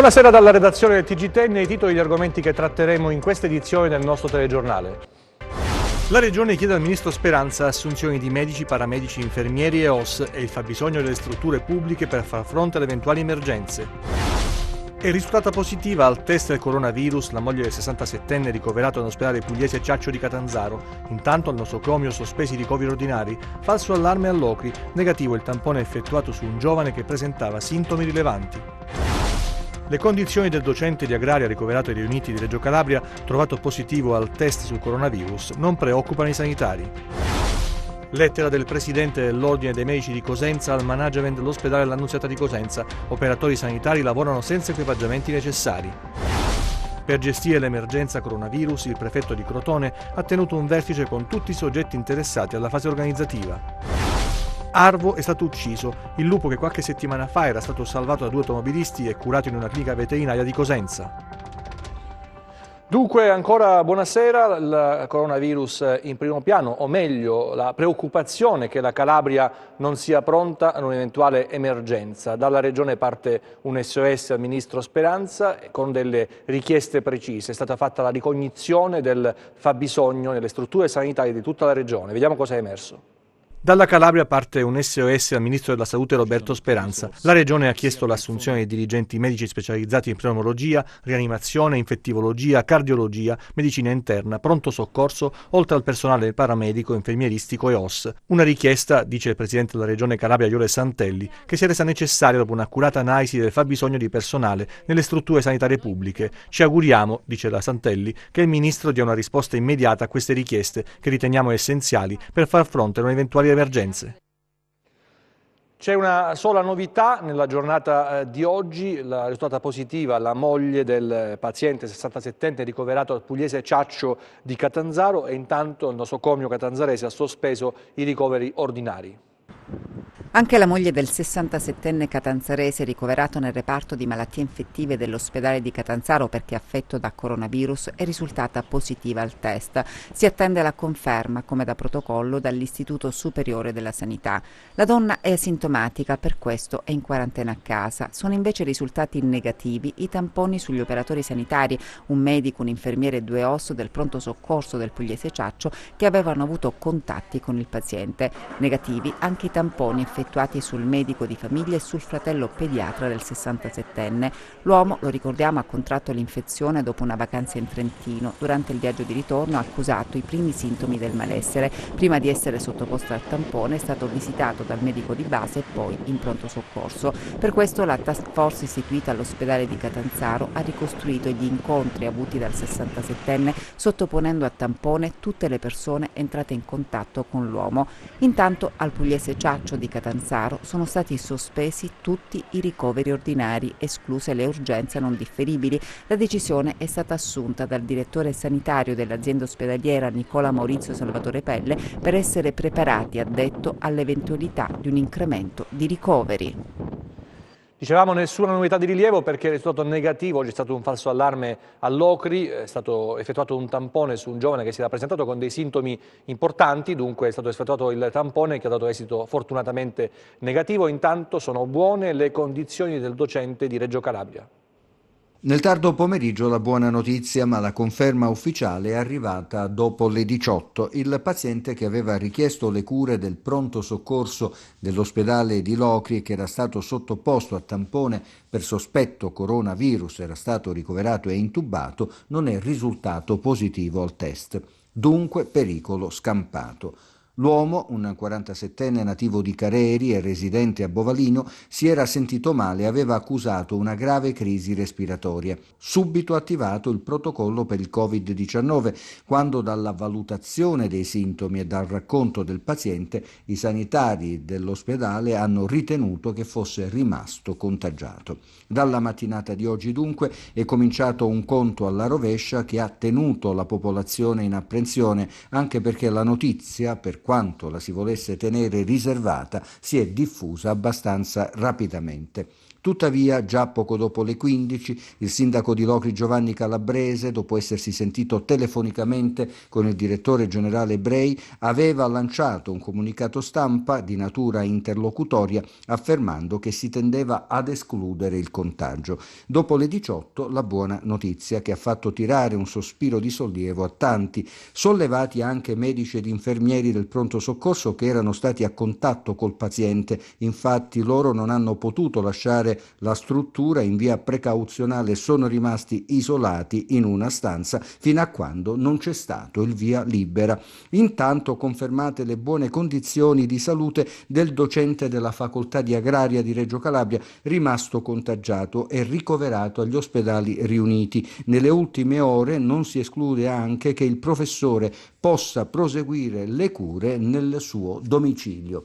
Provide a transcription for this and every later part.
Buonasera dalla redazione del TG10, i titoli e gli argomenti che tratteremo in questa edizione del nostro telegiornale. La Regione chiede al Ministro Speranza assunzioni di medici, paramedici, infermieri e OSS e il fabbisogno delle strutture pubbliche per far fronte alle eventuali emergenze. È risultata positiva al test del coronavirus la moglie del 67enne ricoverato nell'ospedale pugliese Ciaccio di Catanzaro. Intanto al nosocomio sospesi i ricoveri ordinari, falso allarme all'Ocri, negativo il tampone effettuato su un giovane che presentava sintomi rilevanti. Le condizioni del docente di agraria ricoverato ai Riuniti di Reggio Calabria, trovato positivo al test sul coronavirus, non preoccupano i sanitari. Lettera del presidente dell'Ordine dei Medici di Cosenza al management dell'ospedale L'Annunziata di Cosenza. Operatori sanitari lavorano senza equipaggiamenti necessari. Per gestire l'emergenza coronavirus, il prefetto di Crotone ha tenuto un vertice con tutti i soggetti interessati alla fase organizzativa. Arvo è stato ucciso. Il lupo che qualche settimana fa era stato salvato da 2 automobilisti e curato in una clinica veterinaria di Cosenza. Dunque ancora buonasera, il coronavirus in primo piano, o meglio la preoccupazione che la Calabria non sia pronta ad un'eventuale emergenza. Dalla Regione parte un SOS al Ministro Speranza con delle richieste precise. È stata fatta la ricognizione del fabbisogno nelle strutture sanitarie di tutta la Regione. Vediamo cosa è emerso. Dalla Calabria parte un SOS al Ministro della Salute Roberto Speranza. La Regione ha chiesto l'assunzione di dirigenti medici specializzati in pneumologia, rianimazione, infettivologia, cardiologia, medicina interna, pronto soccorso, oltre al personale paramedico, infermieristico e OSS. Una richiesta, dice il Presidente della Regione Calabria Iole Santelli, che si è resa necessaria dopo un'accurata analisi del fabbisogno di personale nelle strutture sanitarie pubbliche. Ci auguriamo, dice la Santelli, che il Ministro dia una risposta immediata a queste richieste, che riteniamo essenziali per far fronte a un'eventuale emergenze. C'è una sola novità nella giornata di oggi, la risultata positiva la moglie del paziente 67enne ricoverato al pugliese Ciaccio di Catanzaro e intanto il nosocomio catanzarese ha sospeso i ricoveri ordinari. Anche la moglie del 67enne catanzarese ricoverato nel reparto di malattie infettive dell'ospedale di Catanzaro perché affetto da coronavirus è risultata positiva al test. Si attende la conferma, come da protocollo, dall'Istituto Superiore della Sanità. La donna è asintomatica, per questo è in quarantena a casa. Sono invece risultati negativi i tamponi sugli operatori sanitari, un medico, un infermiere e 2 OSS del pronto soccorso del pugliese Ciaccio che avevano avuto contatti con il paziente. Negativi anche i tamponi effettuati sul medico di famiglia e sul fratello pediatra del 67enne. L'uomo, lo ricordiamo, ha contratto l'infezione dopo una vacanza in Trentino. Durante il viaggio di ritorno ha accusato i primi sintomi del malessere. Prima di essere sottoposto al tampone è stato visitato dal medico di base e poi in pronto soccorso. Per questo la task force istituita all'ospedale di Catanzaro ha ricostruito gli incontri avuti dal 67enne sottoponendo a tampone tutte le persone entrate in contatto con l'uomo. Intanto al pugliese Ciaccio di Catanzaro sono stati sospesi tutti i ricoveri ordinari, escluse le urgenze non differibili. La decisione è stata assunta dal direttore sanitario dell'azienda ospedaliera Nicola Maurizio Salvatore Pelle per essere preparati, ha detto, all'eventualità di un incremento di ricoveri. Dicevamo nessuna novità di rilievo perché è risultato negativo, c'è stato un falso allarme all'Ocri, è stato effettuato un tampone su un giovane che si era presentato con dei sintomi importanti, dunque è stato effettuato il tampone che ha dato esito fortunatamente negativo. Intanto sono buone le condizioni del docente di Reggio Calabria. Nel tardo pomeriggio la buona notizia, ma la conferma ufficiale è arrivata dopo le 18. Il paziente che aveva richiesto le cure del pronto soccorso dell'ospedale di Locri e che era stato sottoposto a tampone per sospetto coronavirus, era stato ricoverato e intubato, non è risultato positivo al test. Dunque pericolo scampato. L'uomo, un 47enne nativo di Careri e residente a Bovalino, si era sentito male e aveva accusato una grave crisi respiratoria. Subito attivato il protocollo per il Covid-19, quando dalla valutazione dei sintomi e dal racconto del paziente i sanitari dell'ospedale hanno ritenuto che fosse rimasto contagiato. Dalla mattinata di oggi dunque è cominciato un conto alla rovescia che ha tenuto la popolazione in apprensione, anche perché la notizia, per quanto la si volesse tenere riservata, si è diffusa abbastanza rapidamente. Tuttavia, già poco dopo le 15, il sindaco di Locri Giovanni Calabrese, dopo essersi sentito telefonicamente con il direttore generale Brei, aveva lanciato un comunicato stampa di natura interlocutoria affermando che si tendeva ad escludere il contagio. Dopo le 18, la buona notizia che ha fatto tirare un sospiro di sollievo a tanti, sollevati anche medici ed infermieri del pronto soccorso che erano stati a contatto col paziente. Infatti loro non hanno potuto lasciare la struttura in via precauzionale, sono rimasti isolati in una stanza fino a quando non c'è stato il via libera. Intanto confermate le buone condizioni di salute del docente della facoltà di agraria di Reggio Calabria, rimasto contagiato e ricoverato agli ospedali riuniti. Nelle ultime ore non si esclude anche che il professore possa proseguire le cure nel suo domicilio.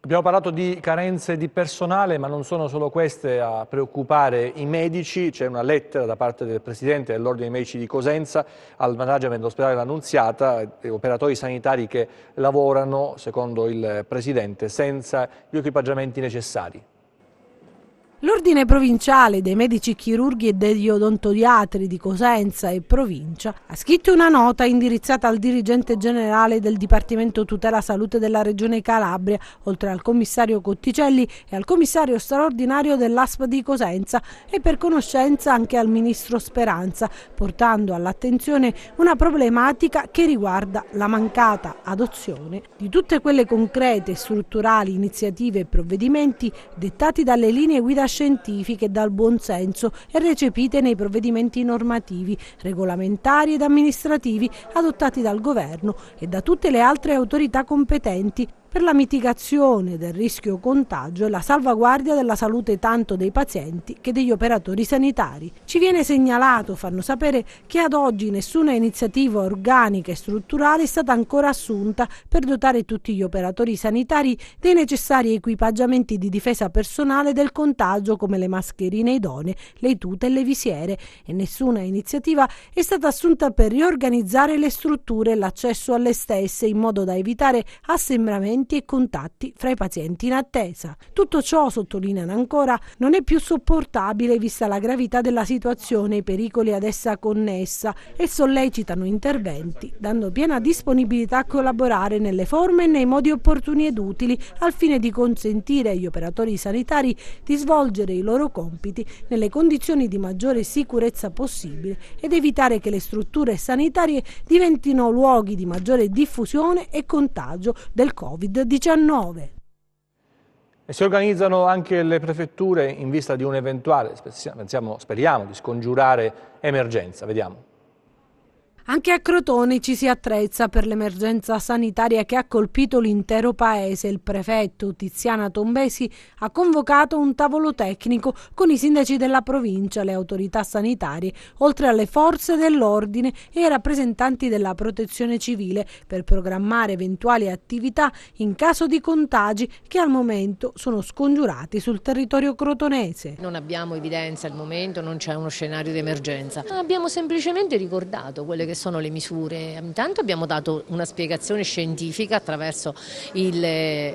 Abbiamo parlato di carenze di personale, ma non sono solo queste a preoccupare i medici. C'è una lettera da parte del Presidente dell'Ordine dei Medici di Cosenza al management dell'ospedale L'Annunziata, operatori sanitari che lavorano, secondo il Presidente, senza gli equipaggiamenti necessari. L'Ordine Provinciale dei Medici Chirurghi e degli Odontodiatri di Cosenza e Provincia ha scritto una nota indirizzata al dirigente generale del Dipartimento Tutela Salute della Regione Calabria, oltre al commissario Cotticelli e al commissario straordinario dell'ASP di Cosenza e per conoscenza anche al ministro Speranza, portando all'attenzione una problematica che riguarda la mancata adozione di tutte quelle concrete, strutturali, iniziative e provvedimenti dettati dalle linee guida scientifiche e dal buon senso e recepite nei provvedimenti normativi, regolamentari ed amministrativi adottati dal Governo e da tutte le altre autorità competenti per la mitigazione del rischio contagio e la salvaguardia della salute tanto dei pazienti che degli operatori sanitari. Ci viene segnalato, fanno sapere, che ad oggi nessuna iniziativa organica e strutturale è stata ancora assunta per dotare tutti gli operatori sanitari dei necessari equipaggiamenti di difesa personale del contagio come le mascherine idonee, le tute e le visiere, e nessuna iniziativa è stata assunta per riorganizzare le strutture e l'accesso alle stesse in modo da evitare assembramenti e contatti fra i pazienti in attesa. Tutto ciò, sottolineano ancora, non è più sopportabile vista la gravità della situazione e i pericoli ad essa connessa e sollecitano interventi, dando piena disponibilità a collaborare nelle forme e nei modi opportuni ed utili al fine di consentire agli operatori sanitari di svolgere i loro compiti nelle condizioni di maggiore sicurezza possibile ed evitare che le strutture sanitarie diventino luoghi di maggiore diffusione e contagio del Covid-19. E si organizzano anche le prefetture in vista di un eventuale, speriamo di scongiurare emergenza. Vediamo. Anche a Crotone ci si attrezza per l'emergenza sanitaria che ha colpito l'intero paese. Il prefetto Tiziana Tombesi ha convocato un tavolo tecnico con i sindaci della provincia, le autorità sanitarie, oltre alle forze dell'ordine e i rappresentanti della protezione civile per programmare eventuali attività in caso di contagi che al momento sono scongiurati sul territorio crotonese. Non abbiamo evidenza al momento, non c'è uno scenario di emergenza. Abbiamo semplicemente ricordato quelle che sono le misure. Intanto abbiamo dato una spiegazione scientifica attraverso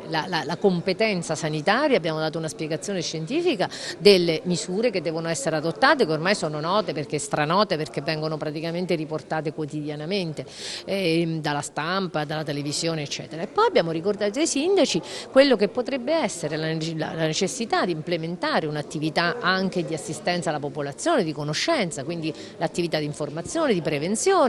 la competenza sanitaria, abbiamo dato una spiegazione scientifica delle misure che devono essere adottate, che ormai sono note, perché stranote, perché vengono praticamente riportate quotidianamente dalla stampa, dalla televisione eccetera. E poi abbiamo ricordato ai sindaci quello che potrebbe essere la necessità di implementare un'attività anche di assistenza alla popolazione, di conoscenza, quindi l'attività di informazione, di prevenzione,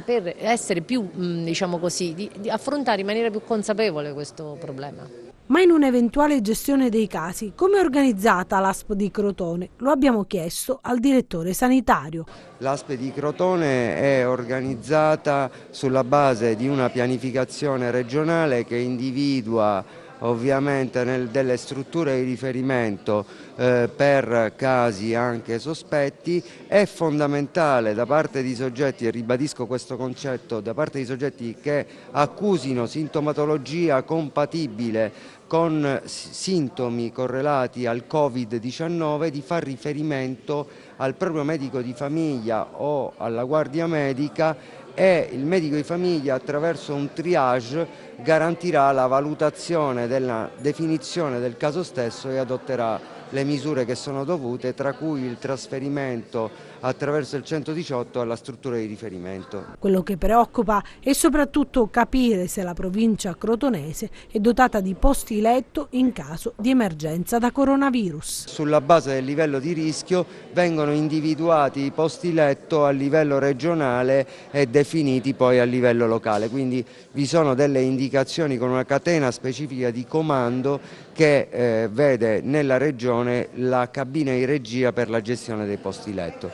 per essere più, diciamo così, di affrontare in maniera più consapevole questo problema. Ma in un'eventuale gestione dei casi, come è organizzata l'ASP di Crotone? Lo abbiamo chiesto al direttore sanitario. L'ASP di Crotone è organizzata sulla base di una pianificazione regionale che individua ovviamente delle strutture di riferimento per casi anche sospetti. È fondamentale da parte di soggetti, e ribadisco questo concetto, da parte di soggetti che accusino sintomatologia compatibile con sintomi correlati al Covid-19 di far riferimento al proprio medico di famiglia o alla guardia medica, e il medico di famiglia attraverso un triage garantirà la valutazione della definizione del caso stesso e adotterà le misure che sono dovute, tra cui il trasferimento attraverso il 118 alla struttura di riferimento. Quello che preoccupa è soprattutto capire se la provincia crotonese è dotata di posti letto in caso di emergenza da coronavirus. Sulla base del livello di rischio vengono individuati i posti letto a livello regionale e definiti poi a livello locale, quindi vi sono delle indicazioni con una catena specifica di comando che vede nella regione la cabina di regia per la gestione dei posti letto.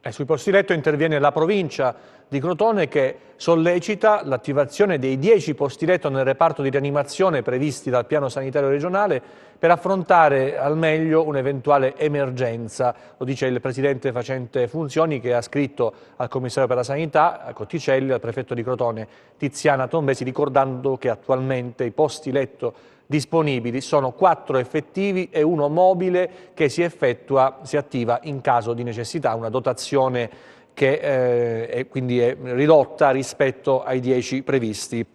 Sui posti letto interviene la provincia di Crotone che sollecita l'attivazione dei 10 posti letto nel reparto di rianimazione previsti dal piano sanitario regionale per affrontare al meglio un'eventuale emergenza. Lo dice il presidente facente funzioni che ha scritto al commissario per la sanità, a Cotticelli, al prefetto di Crotone Tiziana Tombesi, ricordando che attualmente i posti letto disponibili sono 4 effettivi e 1 mobile che si attiva in caso di necessità, una dotazione che quindi è ridotta rispetto ai 10 previsti.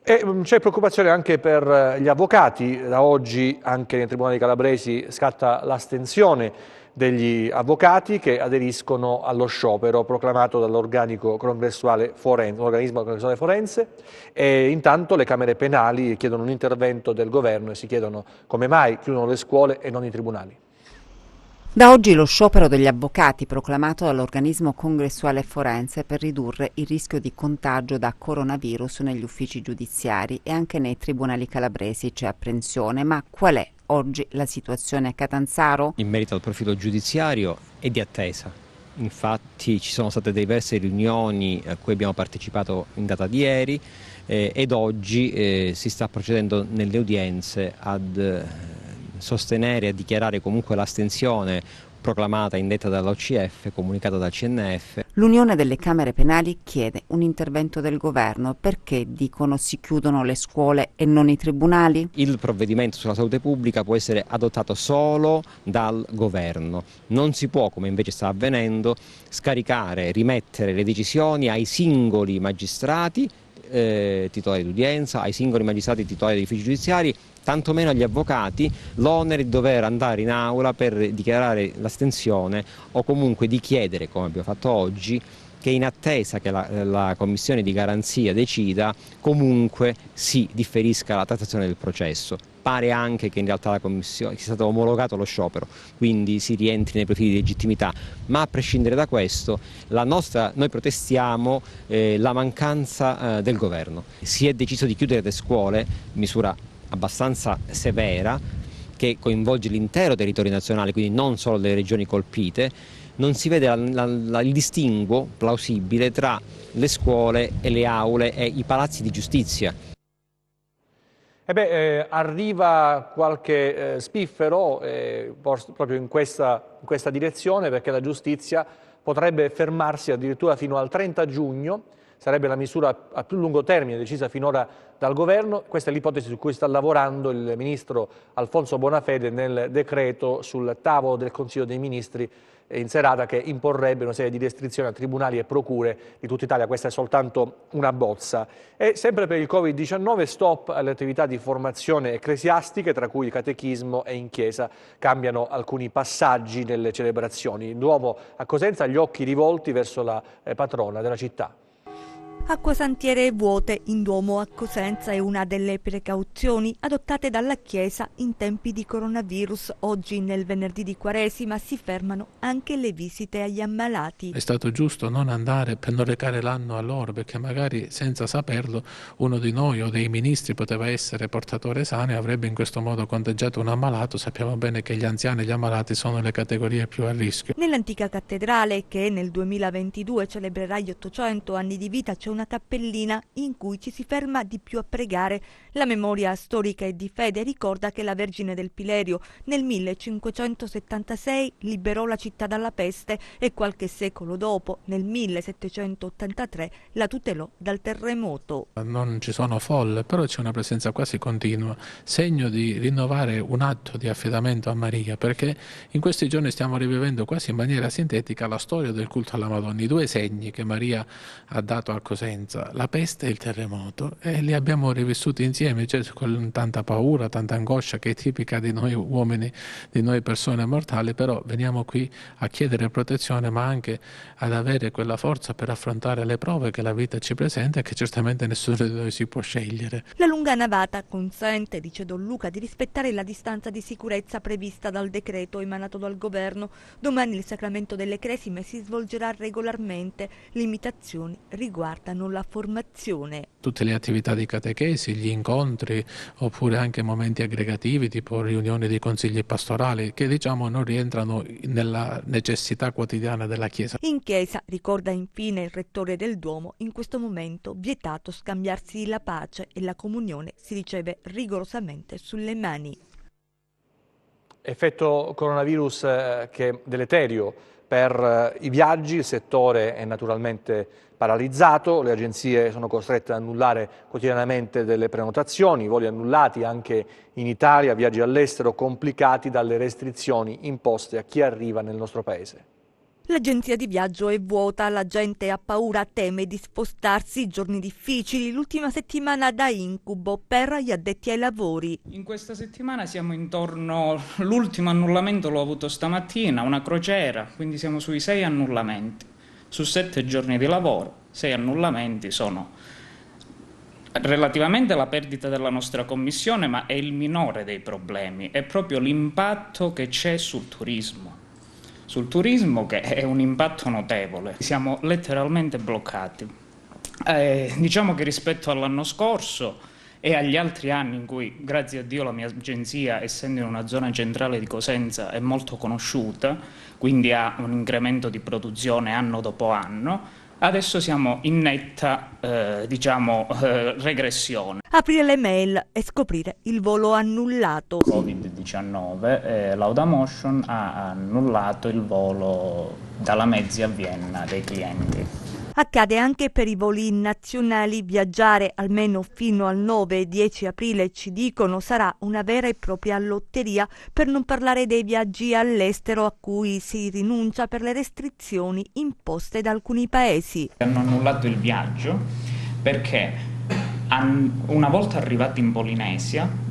C'è preoccupazione anche per gli avvocati. Da oggi anche nei tribunali calabresi scatta l'astensione degli avvocati che aderiscono allo sciopero proclamato dall'organico congressuale forense, l'organismo congressuale forense, e intanto le camere penali chiedono un intervento del governo e si chiedono come mai chiudono le scuole e non i tribunali. Da oggi lo sciopero degli avvocati proclamato dall'organismo congressuale forense per ridurre il rischio di contagio da coronavirus negli uffici giudiziari e anche nei tribunali calabresi c'è apprensione, ma qual è oggi la situazione a Catanzaro? In merito al profilo giudiziario è di attesa. Infatti ci sono state diverse riunioni a cui abbiamo partecipato in data di ieri ed oggi si sta procedendo nelle udienze ad sostenere e a dichiarare comunque l'astensione proclamata indetta dall'OCF, comunicata dal CNF. L'Unione delle Camere Penali chiede un intervento del governo perché dicono si chiudono le scuole e non i tribunali? Il provvedimento sulla salute pubblica può essere adottato solo dal governo. Non si può, come invece sta avvenendo, scaricare, rimettere le decisioni ai singoli magistrati titolari d'udienza, ai singoli magistrati titolari degli uffici giudiziari, tantomeno agli avvocati l'onere di dover andare in aula per dichiarare l'astensione o comunque di chiedere, come abbiamo fatto oggi, che in attesa che la commissione di garanzia decida, comunque si differisca la trattazione del processo. Pare anche che in realtà la commissione sia stato omologato lo sciopero, quindi si rientri nei profili di legittimità, ma a prescindere da questo noi protestiamo la mancanza del governo. Si è deciso di chiudere le scuole, misura abbastanza severa che coinvolge l'intero territorio nazionale, quindi non solo le regioni colpite. Non si vede il distinguo plausibile tra le scuole e le aule e i palazzi di giustizia. Arriva qualche spiffero proprio in questa direzione, perché la giustizia potrebbe fermarsi addirittura fino al 30 giugno, sarebbe la misura a più lungo termine decisa finora dal governo. Questa è l'ipotesi su cui sta lavorando il ministro Alfonso Bonafede nel decreto sul tavolo del Consiglio dei Ministri in serata, che imporrebbe una serie di restrizioni a tribunali e procure di tutta Italia. Questa è soltanto una bozza. E sempre per il Covid-19 stop alle attività di formazione ecclesiastiche, tra cui il catechismo e in chiesa. Cambiano alcuni passaggi nelle celebrazioni. Il Duomo a Cosenza, gli occhi rivolti verso la patrona della città. Acquasantiere vuote in Duomo a Cosenza è una delle precauzioni adottate dalla Chiesa in tempi di coronavirus. Oggi, nel venerdì di Quaresima, si fermano anche le visite agli ammalati. È stato giusto non andare per non recare l'anno a loro, perché magari senza saperlo uno di noi o dei ministri poteva essere portatore sano e avrebbe in questo modo contagiato un ammalato. Sappiamo bene che gli anziani e gli ammalati sono le categorie più a rischio. Nell'antica cattedrale, che nel 2022 celebrerà gli 800 anni di vita, c'è una cappellina in cui ci si ferma di più a pregare. La memoria storica e di fede ricorda che la Vergine del Pilerio nel 1576 liberò la città dalla peste e qualche secolo dopo, nel 1783, la tutelò dal terremoto. Non ci sono folle, però c'è una presenza quasi continua, segno di rinnovare un atto di affidamento a Maria, perché in questi giorni stiamo rivivendo quasi in maniera sintetica la storia del culto alla Madonna, i 2 segni che Maria ha dato al Cosenza Cosenza, la peste e il terremoto, e li abbiamo rivissuti insieme, cioè con tanta paura, tanta angoscia che è tipica di noi uomini, di noi persone mortali, però veniamo qui a chiedere protezione, ma anche ad avere quella forza per affrontare le prove che la vita ci presenta e che certamente nessuno di noi si può scegliere. La lunga navata consente, dice Don Luca, di rispettare la distanza di sicurezza prevista dal decreto emanato dal governo. Domani il sacramento delle Cresime si svolgerà regolarmente. Limitazioni riguardano la formazione. Tutte le attività di catechesi, gli incontri, oppure anche momenti aggregativi tipo riunioni di consigli pastorali, che diciamo non rientrano nella necessità quotidiana della Chiesa. In Chiesa, ricorda infine il rettore del Duomo, in questo momento vietato scambiarsi la pace e la comunione si riceve rigorosamente sulle mani. Effetto coronavirus che è deleterio per i viaggi, il settore è naturalmente paralizzato, le agenzie sono costrette ad annullare quotidianamente delle prenotazioni, voli annullati anche in Italia, viaggi all'estero complicati dalle restrizioni imposte a chi arriva nel nostro paese. L'agenzia di viaggio è vuota, la gente ha paura, teme di spostarsi, giorni difficili, l'ultima settimana da incubo per gli addetti ai lavori. In questa settimana siamo intorno, l'ultimo annullamento l'ho avuto stamattina, una crociera, quindi siamo sui 6 annullamenti. Su 7 giorni di lavoro, 6 annullamenti sono relativamente alla perdita della nostra commissione, ma è il minore dei problemi, è proprio l'impatto che c'è sul turismo. Sul turismo, che è un impatto notevole. Siamo letteralmente bloccati. Diciamo che rispetto all'anno scorso e agli altri anni in cui, grazie a Dio, la mia agenzia, essendo in una zona centrale di Cosenza, è molto conosciuta, quindi ha un incremento di produzione anno dopo anno, adesso siamo in netta regressione. Aprire le mail e scoprire il volo annullato. Covid-19, Laudamotion ha annullato il volo dalla Mezzi a Vienna dei clienti. Accade anche per i voli nazionali. Viaggiare almeno fino al 9 e 10 aprile, ci dicono, sarà una vera e propria lotteria, per non parlare dei viaggi all'estero a cui si rinuncia per le restrizioni imposte da alcuni paesi. Hanno annullato il viaggio perché una volta arrivati in Polinesia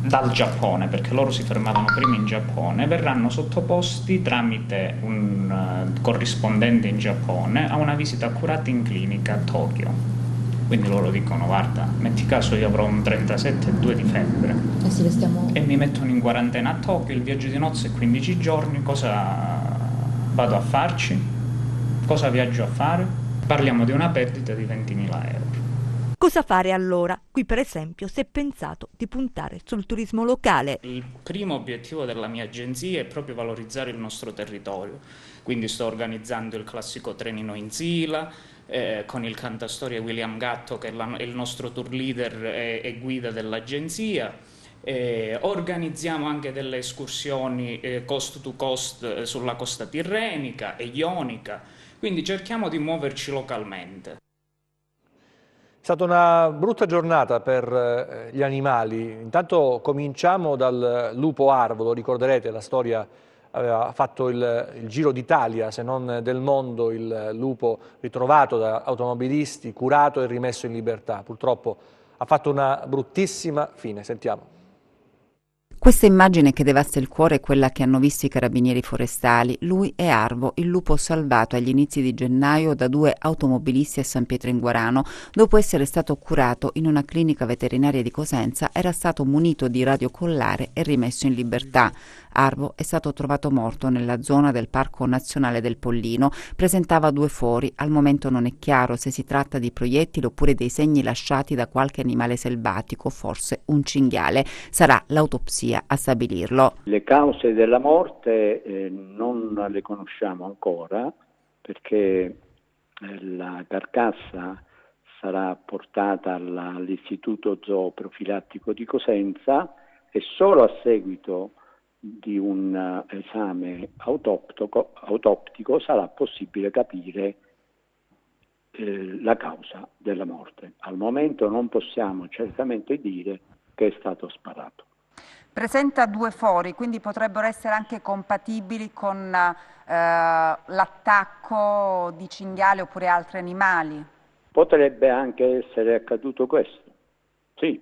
dal Giappone, perché loro si fermavano prima in Giappone, verranno sottoposti tramite un corrispondente in Giappone a una visita accurata in clinica a Tokyo. Quindi loro dicono: guarda, metti caso io avrò un 37,2 di febbre e mi mettono in quarantena a Tokyo, il viaggio di nozze è 15 giorni, cosa vado a farci? Cosa viaggio a fare? Parliamo di una perdita di 20.000 euro. Cosa fare allora? Qui per esempio si è pensato di puntare sul turismo locale. Il primo obiettivo della mia agenzia è proprio valorizzare il nostro territorio, quindi sto organizzando il classico trenino in Sila, con il cantastorie William Gatto, che è il nostro tour leader e guida dell'agenzia. Organizziamo anche delle escursioni coast to coast sulla costa tirrenica e ionica, quindi cerchiamo di muoverci localmente. È stata una brutta giornata per gli animali. Intanto cominciamo dal lupo Arvo, lo ricorderete, la storia aveva fatto il giro d'Italia, se non del mondo, il lupo ritrovato da automobilisti, curato e rimesso in libertà. Purtroppo ha fatto una bruttissima fine. Sentiamo. Questa immagine che devasta il cuore è quella che hanno visto i carabinieri forestali. Lui è Arvo, il lupo salvato agli inizi di gennaio da 2 automobilisti a San Pietro in Guarano. Dopo essere stato curato in una clinica veterinaria di Cosenza, era stato munito di radiocollare e rimesso in libertà. Arvo è stato trovato morto nella zona del Parco Nazionale del Pollino. Presentava 2 fori. Al momento non è chiaro se si tratta di proiettili oppure dei segni lasciati da qualche animale selvatico, forse un cinghiale. Sarà l'autopsia a stabilirlo. Le cause della morte non le conosciamo ancora, perché la carcassa sarà portata all'Istituto Zooprofilattico di Cosenza e solo a seguito di un esame autoptico sarà possibile capire la causa della morte. Al momento non possiamo certamente dire che è stato sparato. Presenta 2 fori, quindi potrebbero essere anche compatibili con l'attacco di cinghiali oppure altri animali? Potrebbe anche essere accaduto questo, sì,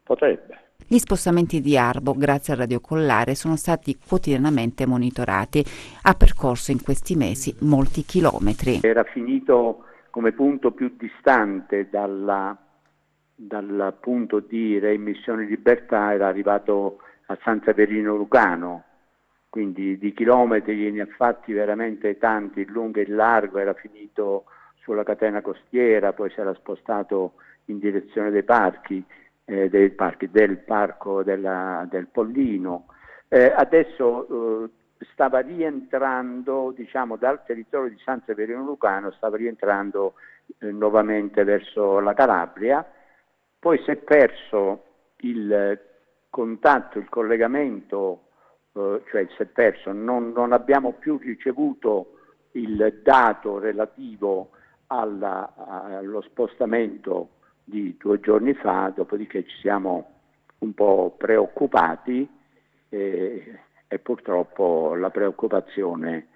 potrebbe. Gli spostamenti di Arbo, grazie al radiocollare, sono stati quotidianamente monitorati. Ha percorso in questi mesi molti chilometri. Era finito come punto più distante dal punto di reimmissione di libertà, era arrivato a San Severino Lucano, quindi di chilometri ne ha fatti veramente tanti, in lungo e in largo, era finito sulla catena costiera, poi si era spostato in direzione del parco del Pollino. Adesso stava rientrando, diciamo, dal territorio di San Severino Lucano, stava rientrando nuovamente verso la Calabria, poi si è perso il contatto, il collegamento, cioè si è perso, non abbiamo più ricevuto il dato relativo allo spostamento di 2 giorni fa, dopodiché ci siamo un po' preoccupati e purtroppo la preoccupazione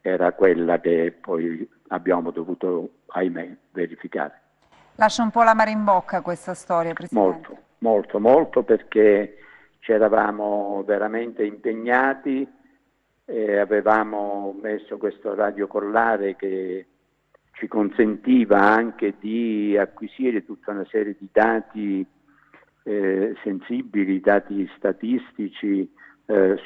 era quella che poi abbiamo dovuto, ahimè, verificare. Lascia un po' l'amaro in bocca questa storia, Presidente. Molto, perché ci eravamo veramente impegnati e avevamo messo questo radiocollare che ci consentiva anche di acquisire tutta una serie di dati sensibili, dati statistici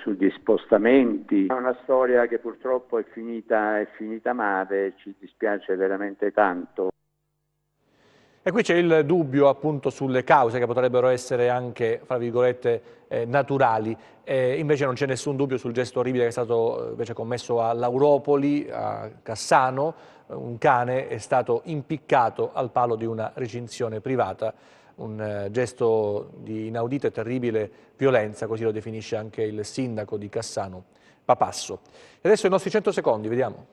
sugli spostamenti. È una storia che purtroppo è finita male, ci dispiace veramente tanto. E qui c'è il dubbio appunto sulle cause che potrebbero essere anche, fra virgolette, naturali. Invece non c'è nessun dubbio sul gesto orribile che è stato invece commesso a Lauropoli, a Cassano. Un cane è stato impiccato al palo di una recinzione privata, un gesto di inaudita e terribile violenza, così lo definisce anche il sindaco di Cassano, Papasso. E adesso i nostri 100 secondi, vediamo.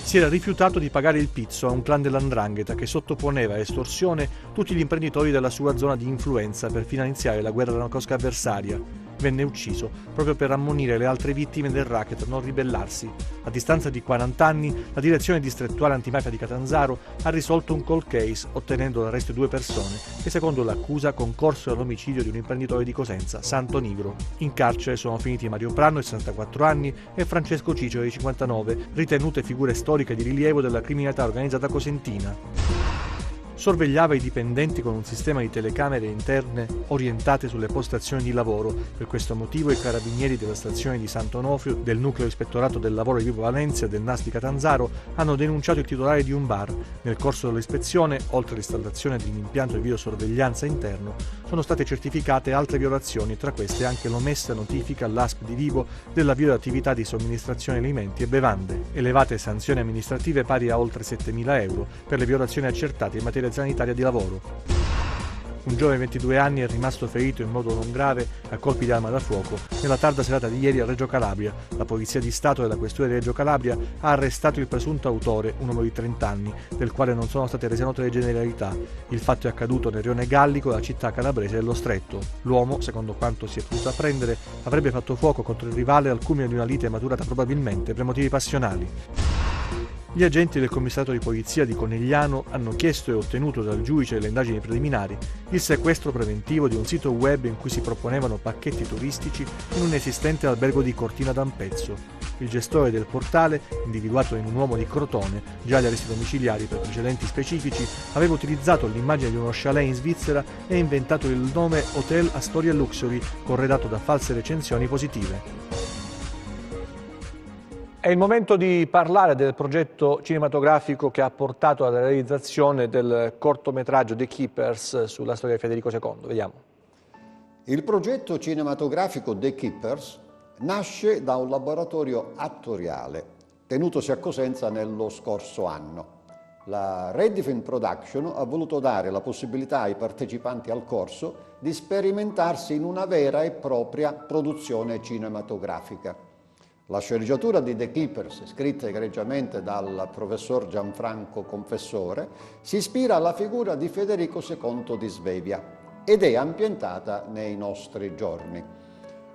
Si era rifiutato di pagare il pizzo a un clan dell''ndrangheta che sottoponeva a estorsione tutti gli imprenditori della sua zona di influenza per finanziare la guerra nascosta avversaria. Venne ucciso proprio per ammonire le altre vittime del racket a non ribellarsi. A distanza di 40 anni, la direzione distrettuale antimafia di Catanzaro ha risolto un cold case, ottenendo l'arresto di 2 persone che, secondo l'accusa, concorsero all'omicidio di un imprenditore di Cosenza, Santo Nigro. In carcere sono finiti Mario Pranno, di 64 anni, e Francesco Cicero, di 59, ritenute figure storiche di rilievo della criminalità organizzata cosentina. Sorvegliava i dipendenti con un sistema di telecamere interne orientate sulle postazioni di lavoro. Per questo motivo i carabinieri della stazione di Sant'Onofrio, del nucleo ispettorato del lavoro di Vibo Valencia e del NAS di Catanzaro hanno denunciato il titolare di un bar. Nel corso dell'ispezione, oltre all'installazione di un impianto di videosorveglianza interno, sono state certificate altre violazioni, tra queste anche l'omessa notifica all'ASP di Vibo della violatività di somministrazione alimenti e bevande. Elevate sanzioni amministrative pari a oltre 7.000 euro per le violazioni accertate in materia sanitaria di lavoro. Un giovane di 22 anni è rimasto ferito in modo non grave a colpi di arma da fuoco nella tarda serata di ieri a Reggio Calabria. La Polizia di Stato della Questura di Reggio Calabria ha arrestato il presunto autore, un uomo di 30 anni, del quale non sono state rese note le generalità. Il fatto è accaduto nel rione Gallico, la città calabrese dello Stretto. L'uomo, secondo quanto si è potuto apprendere, avrebbe fatto fuoco contro il rivale al culmine di una lite maturata probabilmente per motivi passionali. Gli agenti del commissariato di polizia di Conegliano hanno chiesto e ottenuto dal giudice delle indagini preliminari il sequestro preventivo di un sito web in cui si proponevano pacchetti turistici in un esistente albergo di Cortina d'Ampezzo. Il gestore del portale, individuato in un uomo di Crotone, già agli arresti domiciliari per precedenti specifici, aveva utilizzato l'immagine di uno chalet in Svizzera e inventato il nome Hotel Astoria Luxury, corredato da false recensioni positive. È il momento di parlare del progetto cinematografico che ha portato alla realizzazione del cortometraggio The Keepers sulla storia di Federico II. Vediamo. Il progetto cinematografico The Keepers nasce da un laboratorio attoriale tenutosi a Cosenza nello scorso anno. La Ready Film Production ha voluto dare la possibilità ai partecipanti al corso di sperimentarsi in una vera e propria produzione cinematografica. La sceneggiatura di The Keepers, scritta egregiamente dal professor Gianfranco Confessore, si ispira alla figura di Federico II di Svevia ed è ambientata nei nostri giorni.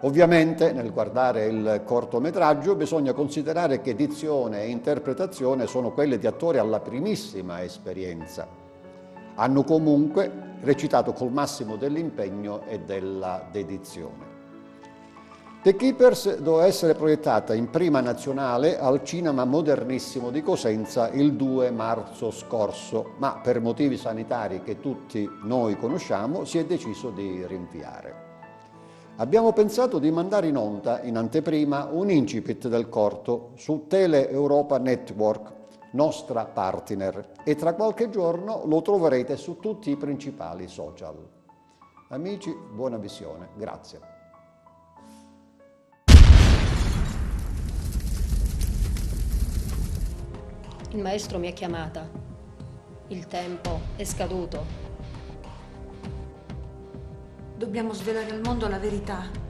Ovviamente nel guardare il cortometraggio bisogna considerare che dizione e interpretazione sono quelle di attori alla primissima esperienza. Hanno comunque recitato col massimo dell'impegno e della dedizione. The Keepers doveva essere proiettata in prima nazionale al Cinema Modernissimo di Cosenza il 2 marzo scorso, ma per motivi sanitari che tutti noi conosciamo si è deciso di rinviare. Abbiamo pensato di mandare in onda in anteprima un incipit del corto su Tele Europa Network, nostra partner, e tra qualche giorno lo troverete su tutti i principali social. Amici, buona visione, grazie. Il maestro mi ha chiamata. Il tempo è scaduto. Dobbiamo svelare al mondo la verità.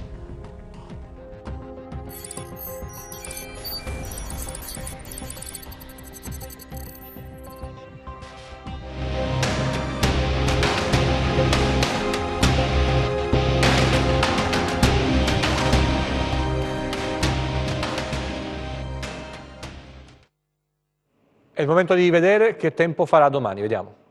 È il momento di vedere che tempo farà domani, vediamo.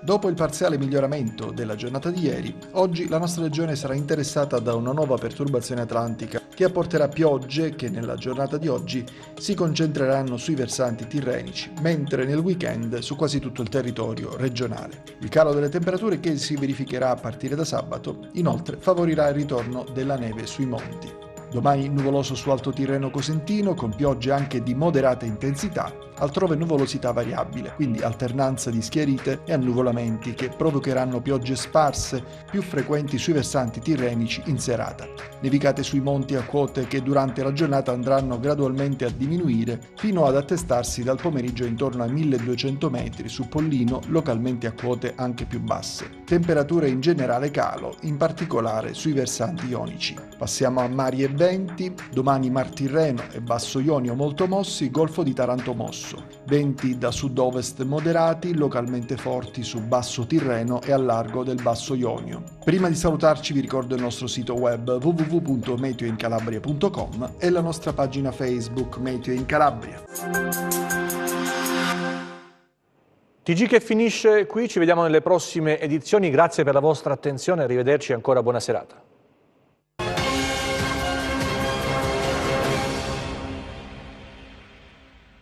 Dopo il parziale miglioramento della giornata di ieri, oggi la nostra regione sarà interessata da una nuova perturbazione atlantica che apporterà piogge che nella giornata di oggi si concentreranno sui versanti tirrenici, mentre nel weekend su quasi tutto il territorio regionale. Il calo delle temperature che si verificherà a partire da sabato, inoltre, favorirà il ritorno della neve sui monti. Domani nuvoloso su Alto Tirreno Cosentino, con piogge anche di moderata intensità, altrove nuvolosità variabile, quindi alternanza di schiarite e annuvolamenti che provocheranno piogge sparse, più frequenti sui versanti tirrenici in serata. Nevicate sui monti a quote che durante la giornata andranno gradualmente a diminuire, fino ad attestarsi dal pomeriggio intorno ai 1200 metri su Pollino, localmente a quote anche più basse. Temperature in generale calo, in particolare sui versanti ionici. Passiamo a mari e venti, domani Mar Tirreno e Basso Ionio molto mossi, Golfo di Taranto mosso. Venti da sud-ovest moderati, localmente forti su Basso Tirreno e al largo del Basso Ionio. Prima di salutarci vi ricordo il nostro sito web www.meteoincalabria.com e la nostra pagina Facebook Meteo in Calabria. TG che finisce qui, ci vediamo nelle prossime edizioni, grazie per la vostra attenzione, arrivederci e ancora buona serata.